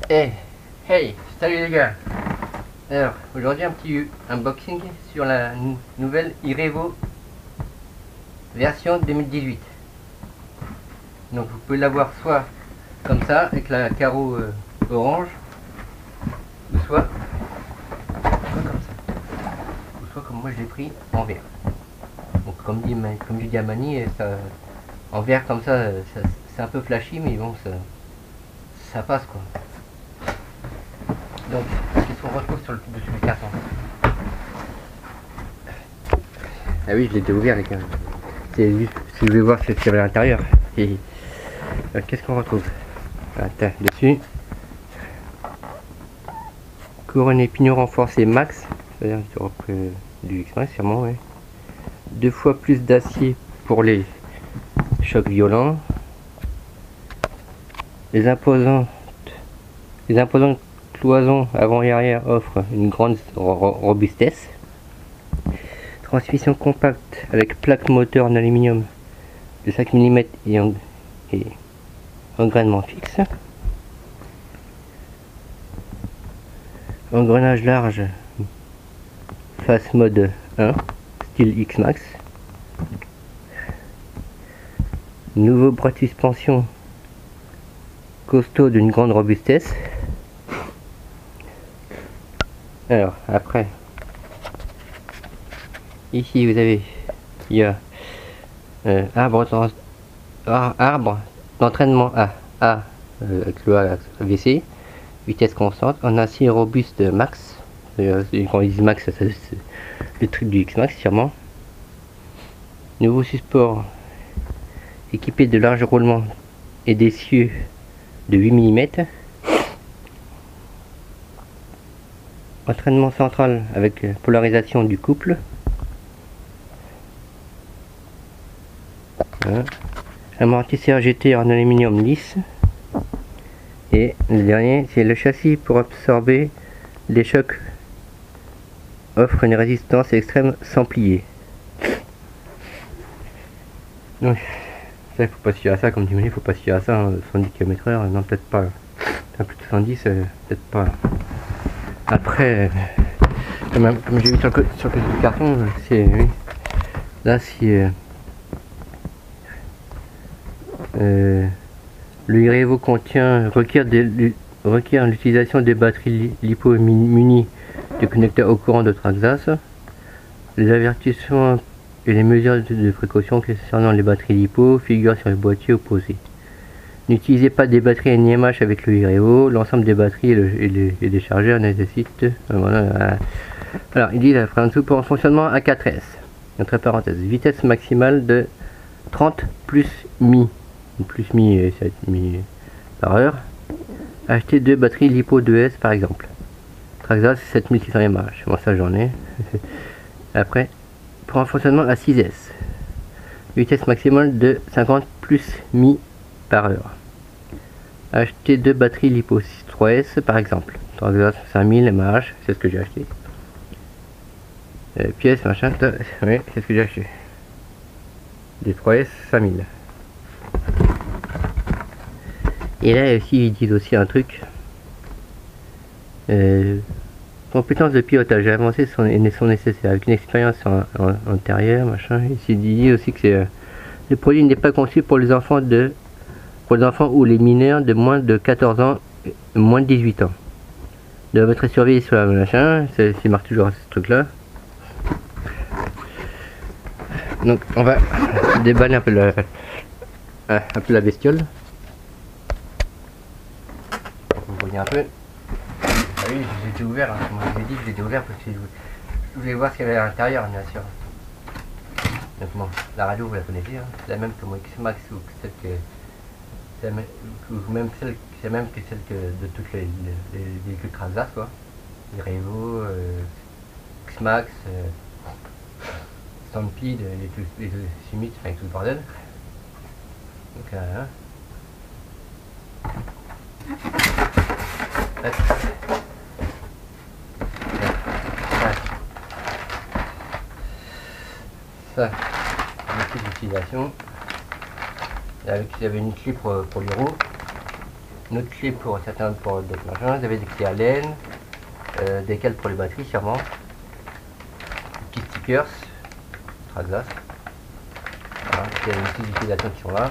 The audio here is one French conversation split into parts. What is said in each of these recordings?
Hey, hey, salut les gars. Alors, aujourd'hui un petit unboxing sur la nouvelle Irevo version 2018. Donc vous pouvez l'avoir soit comme ça, avec la carreau orange, ou soit comme ça, ou soit comme moi je l'ai pris en vert. Donc comme je dis à Mani, ça, en vert comme ça, c'est un peu flashy, mais bon, ça passe quoi. Donc, qu'est-ce qu'on retrouve sur le dessus du carton? Ah oui, je l'ai déjà ouvert les gars. C'est juste si vous voulez voir ce qu'il y avait à l'intérieur. Et qu'est-ce qu'on retrouve? Attends, dessus. Couronne et pignon renforcé max. C'est-à-dire du X-Max sûrement, ouais. 2 fois plus d'acier pour les chocs violents. Les imposantes cloisons avant et arrière offrent une grande robustesse. Transmission compacte avec plaque moteur en aluminium de 5 mm et engrenement fixe. Engrenage large face mode 1 style X-Max. Nouveau bras de suspension costaud d'une grande robustesse. Alors après, ici vous avez, il y a arbre d'entraînement A avec le A AVC, vitesse constante en acier robuste max. Quand ils disent max, c'est le truc du X-Max sûrement. Nouveau support équipé de larges roulements et d'essieux de 8 mm. Entraînement central avec polarisation du couple. Voilà. Amortisseur GT en aluminium lisse. Et le dernier, c'est le châssis pour absorber les chocs. Offre une résistance extrême sans plier. Donc, ça, il faut pas se fier à ça, comme tu me dis, il faut pas se fier à ça, hein, 110 km/h, non, peut-être pas. Enfin, plus de 110, peut-être pas. Après, comme j'ai vu sur le côté du carton, c'est oui. Là, si le Irevo requiert l'utilisation des batteries LiPo munies de connecteurs au courant de Traxxas. Les avertissements et les mesures de précaution concernant les batteries LiPo figurent sur le boîtier opposé. N'utilisez pas des batteries NiMH avec le Irevo. L'ensemble des batteries et des chargeurs nécessitent. Voilà. Alors, il dit après en dessous pour un fonctionnement à 4S. Entre parenthèses, vitesse maximale de 30 plus mi. Plus mi et 7 mi par heure. Acheter 2 batteries LiPo 2S par exemple. Traxxas 7600 mAh. Bon, ça j'en ai. Après, pour un fonctionnement à 6S. Vitesse maximale de 50 plus mi par heure. Acheter 2 batteries LiPo 3S par exemple. Traxxas 5000 mAh, c'est ce que j'ai acheté. Pièces, machin, oui, c'est ce que j'ai acheté. Des 3S 5000. Et là aussi ils disent aussi un truc. Compétences de pilotage avancées sont nécessaires avec une expérience antérieure, machin. Ici il dit aussi que le produit n'est pas conçu pour les enfants ou les mineurs de moins de 14 ans, moins de 18 ans. De votre surveiller sur la machin, c'est marqué toujours ce truc là. Donc on va déballer un peu la bestiole. Vous voyez un peu. Ah oui, je l'ai déjà ouvert, hein. Comme je vous ai dit, je l'ai déjà ouvert parce que je voulais voir ce qu'il y avait à l'intérieur, bien sûr. Donc bon, la radio vous la connaissez, hein. C'est la même que mon X-Max ou celle que c'est même que celle de toutes les véhicules Traxxas quoi. Irevo, X-Max, Stampede et les Summit, enfin tout le bordel. Donc hein. Ça, l'outil d'utilisation. Avec il y avait une clé pour les roues. une autre clé pour certains pour d'autres machins. Vous avez des clés Allen, des câbles pour les batteries sûrement, des petits stickers, Traxxas. Voilà, il y a les petits utilisateurs qui sont là.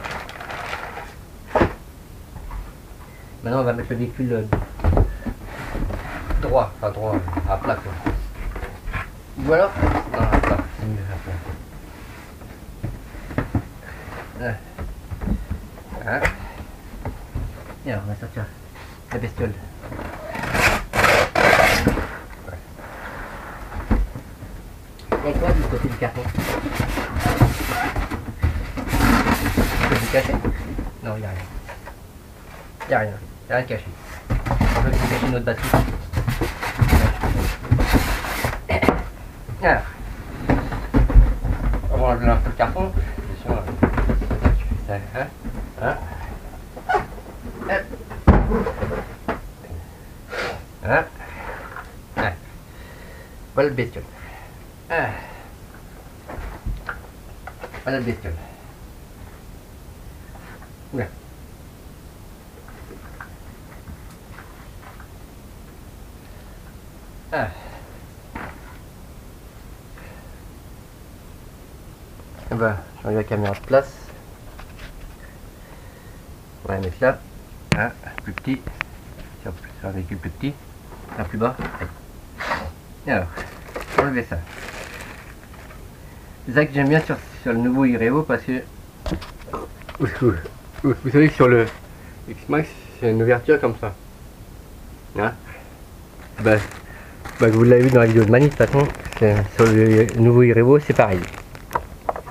Maintenant on va mettre le véhicule droit, enfin droit, à plat quoi. Ou alors, non, à plat, c'est mieux à plat. Hein. Et alors on va sortir la bestiole. Ouais. Et quoi du côté du carton? Je peux cacher? Non, il n'y a rien. Il n'y a rien. Il n'y a rien de caché. On peut cacher notre batterie. Alors, on va enlever un peu le carton. Bien sûr, ça, hein. Hein. Ah. Voilà le bestiole. Ah. Voilà le bestiole. Oula. Ah. Et ben, j'ai enlevé la caméra de place. On va la mettre là. Hein, plus petit. Sur un véhicule plus petit. Un plus bas. Et alors, enlever ça. C'est ça que j'aime bien sur le nouveau iRevo parce que vous savez que sur le X-Max c'est une ouverture comme ça. Hein, bah, vous l'avez vu dans la vidéo de Mani de toute façon, sur le nouveau iRevo c'est pareil.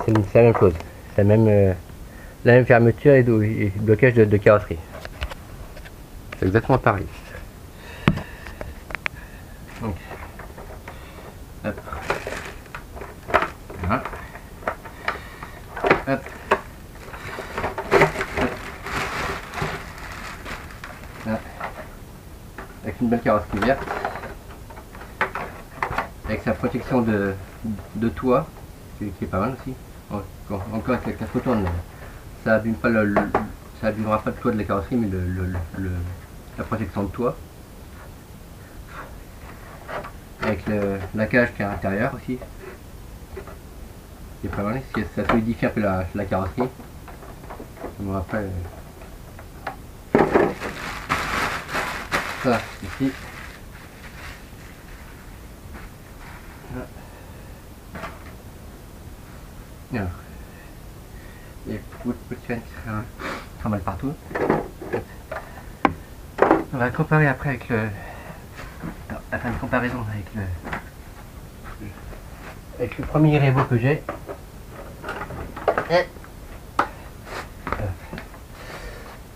C'est la même chose. C'est la même fermeture et blocage de carrosserie. C'est exactement pareil. Donc, hop. Voilà. Hop. Là. Avec une belle carrosserie verte. Avec sa protection de toit, qui est pas mal aussi. Encore avec la photo, ça abîme pas ça abîmera pas le toit de la carrosserie, mais la protection de toit. Avec la cage qui est à l'intérieur aussi. C'est pas mal, ça solidifie un peu la carrosserie. Je me rappelle ça ici. Alors, les poutres qui sont mal partout. On va comparer après avec le. On va faire une comparaison avec le premier iRevo que j'ai.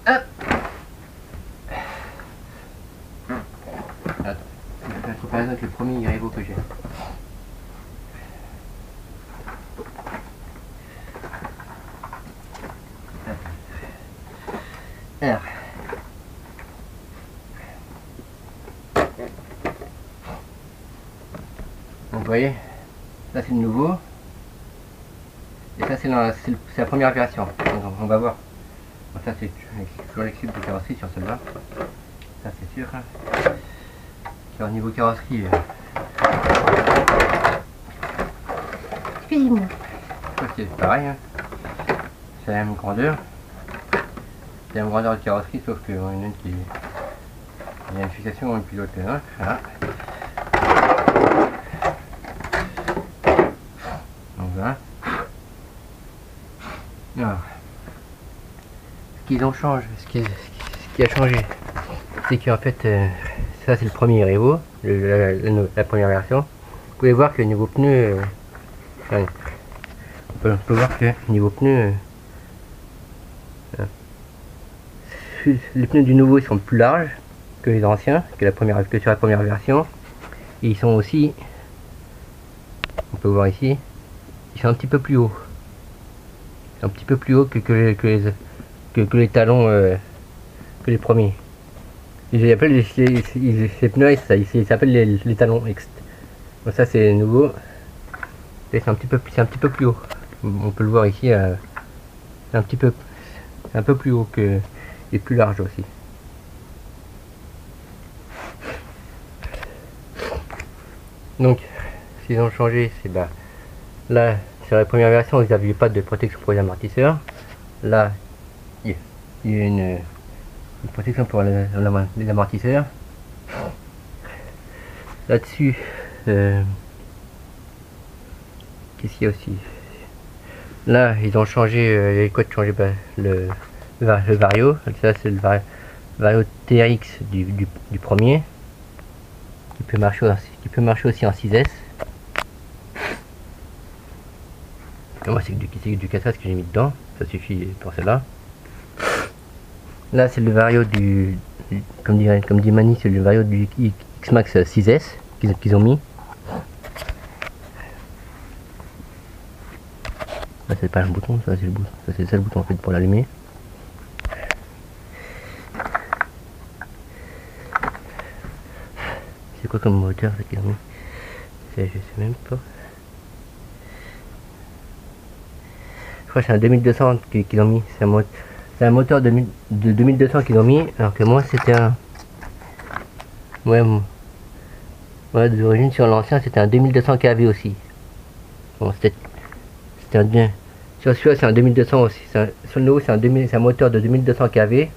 Hop. Attends, je vais faire une comparaison avec le premier iRevo que j'ai. Alors. Donc vous voyez, ça c'est le nouveau. Et ça c'est la première version. Donc, on va voir. Donc, ça c'est toujours les clips de carrosserie sur celle-là. Ça c'est sûr. Au niveau carrosserie. Excusez-moi. C'est pareil. Hein. C'est la même grandeur. C'est la même grandeur de carrosserie, sauf qu'il y en a une qui. Il y a une fixation et puis l'autre là. Voilà. Donc voilà. Alors, ce qui a changé, c'est qu'en fait, ça c'est le premier iRevo, la première version. Vous pouvez voir que niveau pneu, on peut voir que niveau pneu, les pneus du nouveau ils sont plus larges que les anciens, que sur la première version. Et ils sont aussi, on peut voir ici, ils sont un petit peu plus hauts. Un petit peu plus haut que les talons que les premiers. Ils appellent ces pneus, ils s'appellent les talons X. Donc ça c'est nouveau. C'est un petit peu plus haut. On peut le voir ici, c'est un peu plus haut que et plus large aussi. Donc, ce qu'ils ont changé, c'est bah là, sur la première version, vous n'aviez pas de protection pour les amortisseurs. Là, il y a une protection pour les amortisseurs. Là-dessus, qu'est-ce qu'il y a aussi? Là, ils ont changé, les codes changé le vario. Ça, c'est le vario TRX du premier. Qui peut marcher aussi en 6S. Moi, c'est du 4S que j'ai mis dedans. Ça suffit pour celle-là. Là, c'est le vario comme dit Mani, c'est le vario du X-Max 6S qu'ils ont mis. Là, c'est pas un bouton, ça c'est le bouton. Ça c'est le bouton en fait pour l'allumer. C'est quoi comme moteur ça qu'ils ont mis? Je sais même pas. Je crois que c'est un 2200 qu'ils ont mis. C'est un moteur de 2200 qu'ils ont mis, alors que moi c'était un... Ouais, d'origine sur l'ancien c'était un 2200 kV aussi. Bon, c'était un... Sur celui-là c'est un 2200 aussi. Sur le nouveau c'est un moteur de 2200 kV.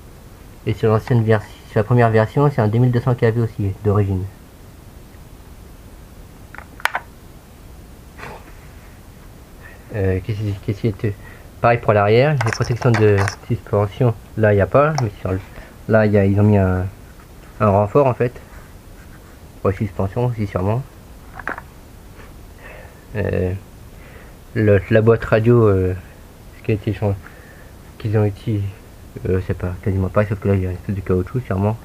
Et sur l'ancienne version, sur la première version c'est un 2200 kV aussi d'origine. Qu'est-ce qui était pareil pour l'arrière, les protections de suspension, là il n'y a pas, mais là ils ont mis un renfort en fait pour la suspension aussi sûrement. La boîte radio, ce qui a été changé, qu'ils ont utilisé, c'est pas quasiment pas, sauf que là il y a un truc de caoutchouc sûrement.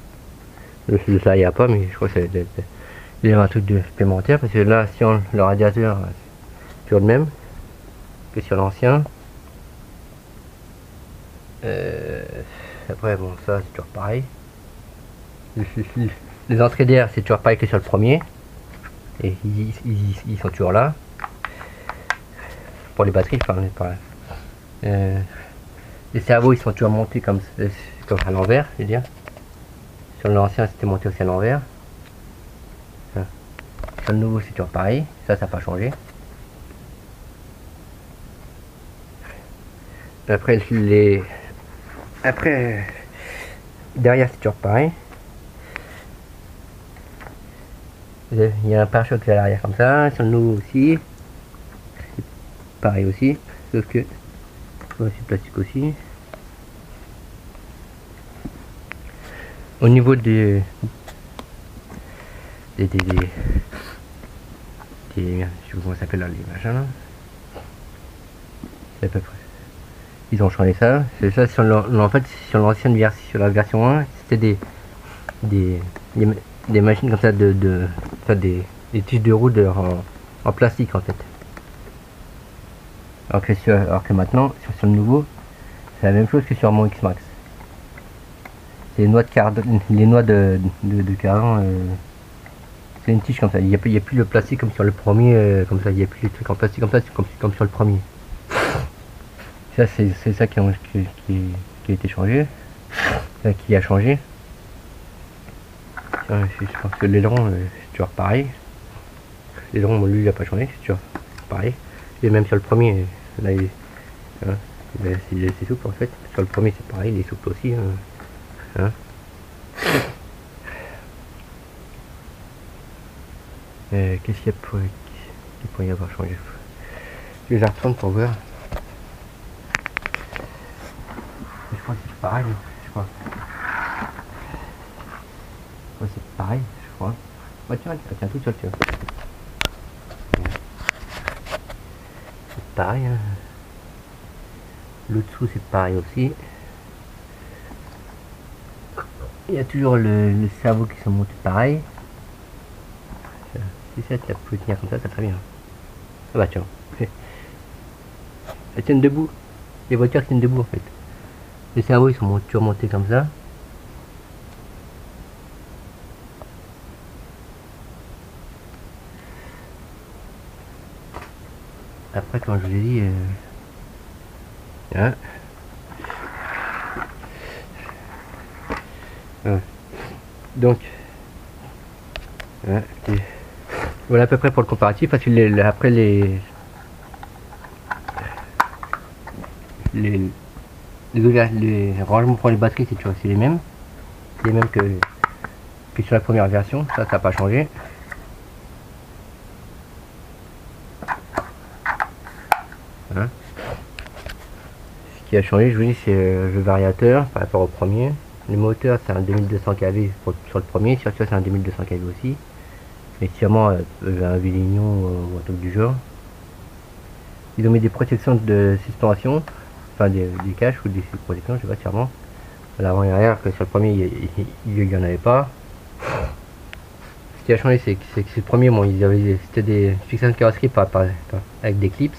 Là il n'y a pas, mais je crois que il y a un truc de supplémentaire parce que là si le radiateur c'est toujours le même que sur l'ancien. Après bon ça c'est toujours pareil. Les entrées d'air c'est toujours pareil que sur le premier. Et ils sont toujours là. Pour les batteries, enfin les cerveaux ils sont toujours montés comme à l'envers, je veux dire. Sur l'ancien c'était monté aussi à l'envers. Sur le nouveau c'est toujours pareil, ça n'a pas changé. Après derrière c'est toujours pareil. Il y a un pare-choc à l'arrière comme ça, sur le nouveau aussi. C'est pareil aussi, sauf que c'est plastique aussi. Au niveau je sais comment ça s'appelle là, les machins là. C'est à peu près. Ils ont changé ça. C'est ça en fait sur l'ancienne version, sur la version 1, c'était des machines comme ça des tiges de roue en plastique en fait. Alors que maintenant, sur le nouveau, c'est la même chose que sur mon X-Max. C'est les noix de cardan, c'est une tige comme ça. Il n'y a plus le plastique comme sur le premier, comme ça. Il n'y a plus les trucs en plastique comme ça, comme sur le premier. Ça, c'est ça qui a été changé, qui a changé. Je pense que l'aileron c'est toujours pareil. L'aileron lui il a pas changé, c'est toujours pareil. Et même sur le premier, là c'est souple en fait. Sur le premier c'est pareil, il est souple aussi. Qu'est-ce qu'il pourrait y avoir changé? Je vais la reprendre pour voir. Je crois que c'est pareil, je crois. Ouais, c'est pareil, je crois. Ouais, tiens, tout seul, tu vois. C'est pareil, hein. Le dessous, c'est pareil aussi. Il y a toujours le cerveau qui sont montés pareil. Si ça, tu peux tenir comme ça très bien. Ah bah tiens. Elles tiennent debout. Les voitures tiennent debout en fait. Les cerveaux, ils sont toujours montés comme ça. Après, comme je vous ai dit, donc, Voilà à peu près pour le comparatif, parce que après les rangements pour les batteries c'est toujours les mêmes. Les mêmes que sur la première version, ça n'a pas changé. Hein. Ce qui a changé, je vous dis, c'est le variateur par rapport au premier. Le moteur c'est un 2200 kV sur le premier, sur celui-là c'est un 2200 kV aussi. Mais sûrement un Villignon ou un truc du genre. Ils ont mis des protections de suspension, enfin des caches ou des protections, je sais pas, sûrement. À l'avant et arrière, que sur le premier il n'y en avait pas. Ce qui a changé, c'est que le premier, bon, c'était des fixations de carrosserie avec des clips.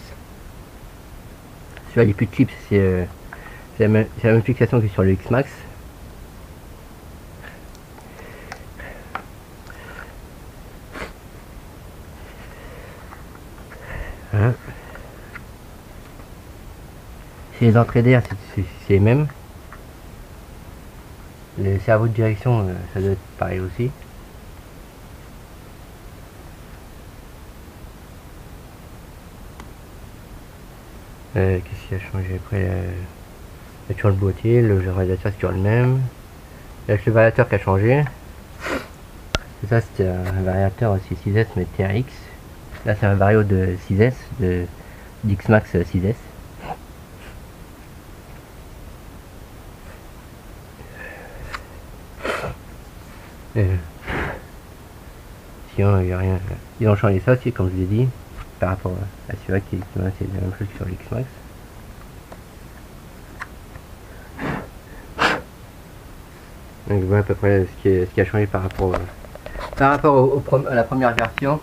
Celui-là, il n'y a plus de clips, c'est la même fixation que sur le X-Max. Hein. Les entrées d'air, c'est les mêmes. Le cerveau de direction, ça doit être pareil aussi. Qu'est-ce qui a changé après? Il y a toujours le boîtier, le radiateur c'est toujours le même. Il y a le variateur qui a changé. Ça c'était un variateur aussi 6S mais TRX. Là c'est un vario de 6S, de d'X-Max 6S. Sinon il n'y a rien. Ils ont changé ça aussi comme je l'ai dit. Par rapport à celui-là qui c'est la même chose que sur l'X-Max. Donc voilà à peu près ce qui a changé par rapport à la première version.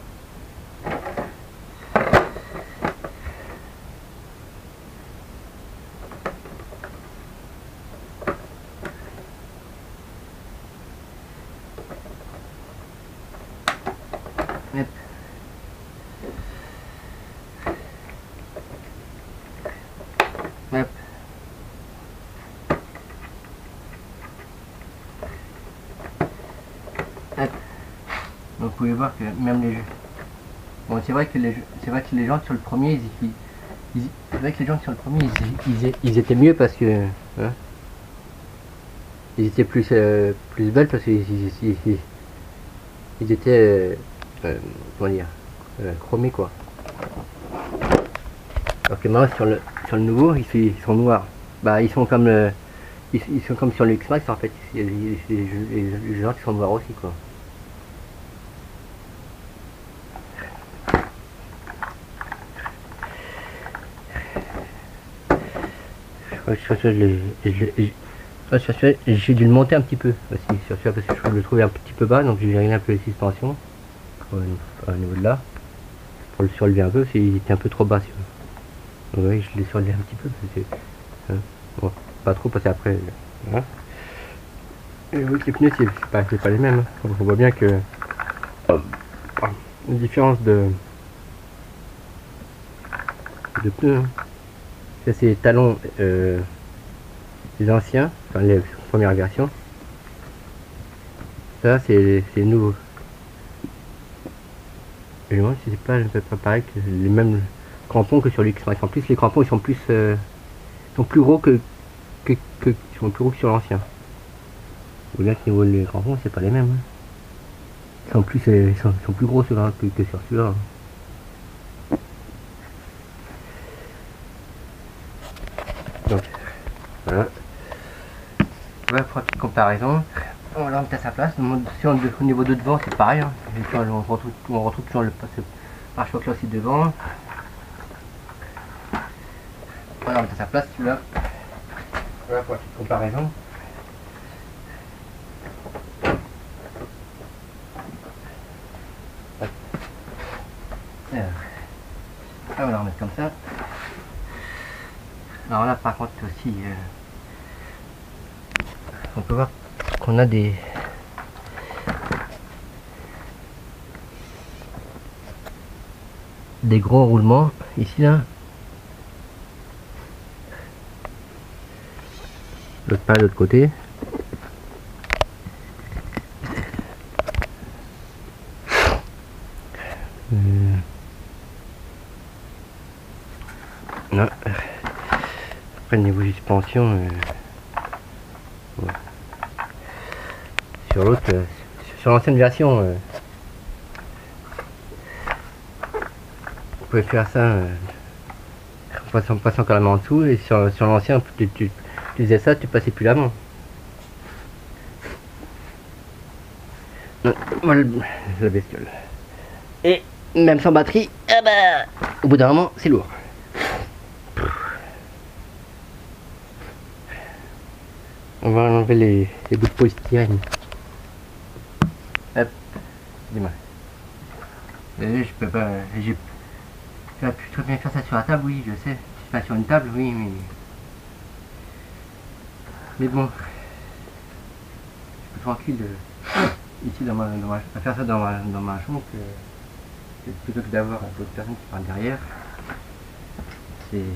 Hop. Hop. Hop. Donc vous pouvez voir que même les jeux. Bon c'est vrai que les gens sur le premier c'est vrai que les gens sur le premier ils étaient mieux parce que hein, ils étaient plus belles parce qu'ils étaient comment dire chromés quoi. Alors que maintenant sur le nouveau ils sont noirs. Bah ils sont comme ils sont comme sur le X-Max en fait. Les gens qui sont noirs aussi quoi. J'ai dû le monter un petit peu aussi sur celui-là parce que je le trouvais un petit peu bas, donc j'ai réglé un peu les suspensions au niveau de là pour le surlever un peu, il était un peu trop bas. Donc oui, je l'ai surlevé un petit peu parce que bon, pas trop parce qu'après hein. Et oui, les pneus c'est pas les mêmes. On voit bien que une différence de pneus. Hein. Ça c'est les talons les anciens, enfin les premières versions. Ça c'est nouveau. Et moi c'est pas pareil que les mêmes crampons que sur l'X-Max. En plus les crampons ils sont plus gros que sur l'ancien. Vous voyez que niveau les crampons c'est pas les mêmes. Hein. Ils sont plus gros ceux-là que sur celui-là. Donc voilà. Voilà pour une petite comparaison. On va remettre à sa place. Au niveau de devant c'est pareil. Hein. On retrouve toujours le pare-choc là aussi devant. On va remettre à sa place celui-là. Voilà pour la petite comparaison. On va la remettre comme ça. Alors là par contre aussi on peut voir qu'on a des gros roulements ici là. L'autre pas de l'autre côté. Non. Après, niveau suspension, ouais. Sur l'autre, sur l'ancienne version, on pouvait faire ça en passant carrément en dessous, et sur l'ancien, tu faisais ça, tu passais plus la main. Voilà la bestiole. Et même sans batterie, ah bah, au bout d'un moment, c'est lourd. On va enlever les bouts de polystyrène. Hop, dis-moi. Je peux pas. J'aurais pu très bien faire ça sur la table, oui, je sais. Pas sur une table, oui, mais bon. Je suis tranquille ici à faire ça dans ma chambre que plutôt que d'avoir d'autres personnes qui parlent derrière. C'est.